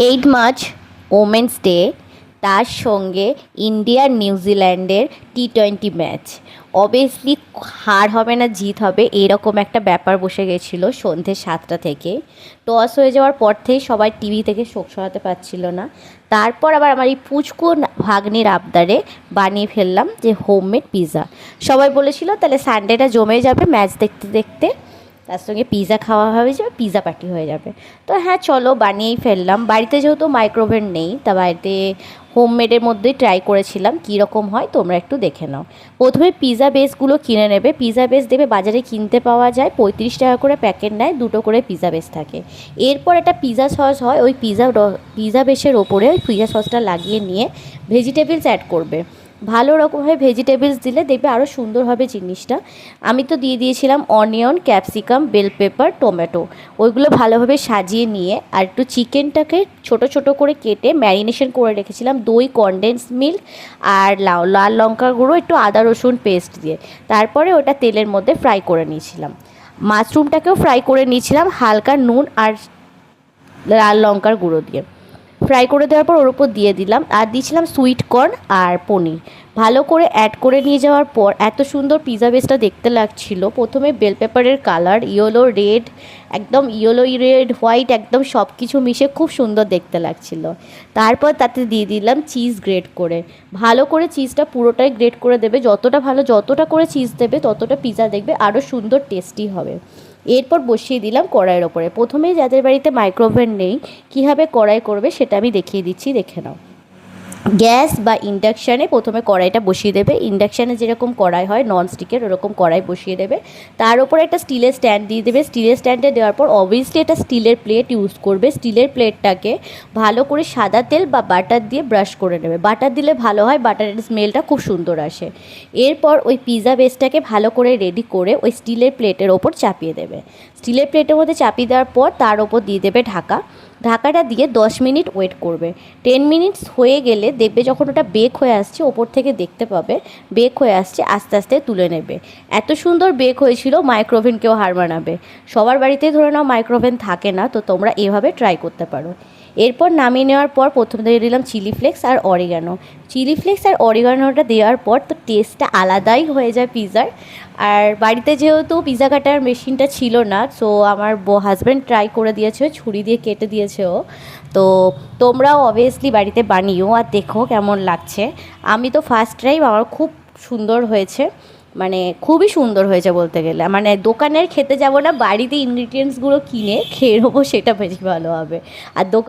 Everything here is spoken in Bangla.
8 মার্চ ওমেন্স ডে, তার সঙ্গে ইন্ডিয়া নিউজিল্যান্ডের টি-20 ম্যাচ। অবভিয়াসলি হার হবে না জিত হবে এরকম একটা ব্যাপার বসে গেছিলো সন্ধ্যে 7টা থেকে। টস হয়ে যাওয়ার পর থেকেই সবাই টিভি থেকে চোখ সরাতে পারছিল না। তারপর আবার আমার এই পুচকু ভাগ্নির আবদারে বানিয়ে ফেললাম যে হোমমেড পিৎজা। সবাই বলেছিল তাহলে সানডেটা জমে যাবে ম্যাচ দেখতে দেখতে, তার সঙ্গে পিৎজা খাওয়া হয়ে যাবে, পিৎজা পার্টি হয়ে যাবে। তো হ্যাঁ চলো বানিয়েই ফেললাম। বাড়িতে যেহেতু মাইক্রোওভেন নেই তা বাড়িতে হোমমেডের মধ্যেই ট্রাই করেছিলাম কীরকম হয় তোমরা একটু দেখে নাও। প্রথমে পিৎজা বেসগুলো কিনে নেবে। পিৎজা বেস দেবে বাজারে কিনতে পাওয়া যায়, 35 টাকা করে প্যাকেট নেয়, 2টো করে পিৎজা বেস থাকে। এরপর একটা পিৎজা সস হয়, ওই পিৎজা বেসের ওপরে ওই পিৎজা সসটা লাগিয়ে নিয়ে ভেজিটেবলস অ্যাড করবে। ভালো রকমভাবে ভেজিটেবলস দিলে দেখবে আরও সুন্দর হবে জিনিসটা। আমি তো দিয়ে দিয়েছিলাম onion, capsicum, bell pepper, tomato, ওইগুলো ভালোভাবে সাজিয়ে নিয়ে আর একটু চিকেনটাকে ছোট ছোট করে কেটে ম্যারিনেশন করে রেখেছিলাম দই, কনডেন্স মিল্ক আর লাল লঙ্কার গুঁড়ো, একটু আদা রসুন পেস্ট দিয়ে। তারপরে ওটা তেলের মধ্যে ফ্রাই করে নিয়েছিলাম। মাশরুমটাকেও ফ্রাই করে নিয়েছিলাম হালকা নুন আর লাল লঙ্কার গুঁড়ো দিয়ে। ফ্রাই করে দেওয়ার পর ওর উপর দিয়ে দিলাম আর দিয়েছিলাম সুইট কর্ন আর পনির। ভালো করে অ্যাড করে নিয়ে যাওয়ার পর এত সুন্দর পিৎজা বেসটা দেখতে লাগছিল। প্রথমে বেল পেপারের কালার ইয়েলো রেড, একদম ইয়েলো রেড হোয়াইট, একদম সব কিছু মিশে খুব সুন্দর দেখতে লাগছিল। তারপর তাতে দিয়ে দিলাম চিজ গ্রেট করে। ভালো করে চিজটা পুরোটাই গ্রেট করে দেবে, যতটা করে চিজ দেবে ততটা পিৎজা দেখবে আরও সুন্দর টেস্টি হবে। এরপর বসিয়ে দিলাম কড়াইয়ের ওপরে। প্রথমেই যাদের বাড়িতে মাইক্রোওভেন নেই কীভাবে কড়াই করবে সেটা আমি দেখিয়ে দিচ্ছি, দেখে নাও। গ্যাস বা ইন্ডাকশানে প্রথমে কড়াইটা বসিয়ে দেবে। ইন্ডাকশানে যেরকম কড়াই হয় ননস্টিকের ওরকম কড়াই বসিয়ে দেবে। তার উপরে একটা স্টিলের স্ট্যান্ড দিয়ে দেবে। স্টিলের স্ট্যান্ডে দেওয়ার পর অবভিয়াসলি এটা স্টিলের প্লেট ইউজ করবে। স্টিলের প্লেটটাকে ভালো করে সাদা তেল বা বাটার দিয়ে ব্রাশ করে নেবে। বাটার দিলে ভালো হয়, বাটারের স্মেলটা খুব সুন্দর আসে। এরপর ওই পিৎজা বেসটাকে ভালো করে রেডি করে ওই স্টিলের প্লেটের ওপর চাপিয়ে দেবে। স্টিলের প্লেটের মধ্যে চাপিয়ে দেওয়ার পর তার ওপর দিয়ে দেবে ঢাকাটা দিয়ে 10 মিনিট ওয়েট করবে। 10 মিনিটস হয়ে গেলে দেখবে যখন ওটা বেক হয়ে আসছে, ওপর থেকে দেখতে পাবে বেক হয়ে আসছে, আস্তে আস্তে তুলে নেবে। এত সুন্দর বেক হয়েছিল মাইক্রোওভেনকেও হার মানাবে। সবার বাড়িতেই ধরে নাও মাইক্রোওভেন থাকে না, তো তোমরা এভাবে ট্রাই করতে পারো। এরপর নামিয়ে নেওয়ার পর প্রথমে দিয়ে দিলাম চিলি ফ্লেক্স আর অরিগানো। চিলি ফ্লেক্স আর অরিগানোটা দেওয়ার পর তো টেস্টটা আলাদাই হয়ে যায় পিৎজার। আর বাড়িতে যেহেতু পিৎজা কাটার মেশিনটা ছিল না, সো আমার হাজব্যান্ড ট্রাই করে দিয়েছে, ছুরি দিয়ে কেটে দিয়েছে ও। তো তোমরাও অবভিয়াসলি বাড়িতে বানিও আর দেখো কেমন লাগছে। আমি তো ফার্স্ট ট্রাই, আমার খুব সুন্দর হয়েছে, মানে খুবই সুন্দর হয়েছে বলতে গেলে। মানে দোকানের খেতে যাব না, বাড়িতে ইনগ্রিডিয়েন্টসগুলো কিনে খেয়ে নেবো, সেটা বেশি ভালো হবে। আর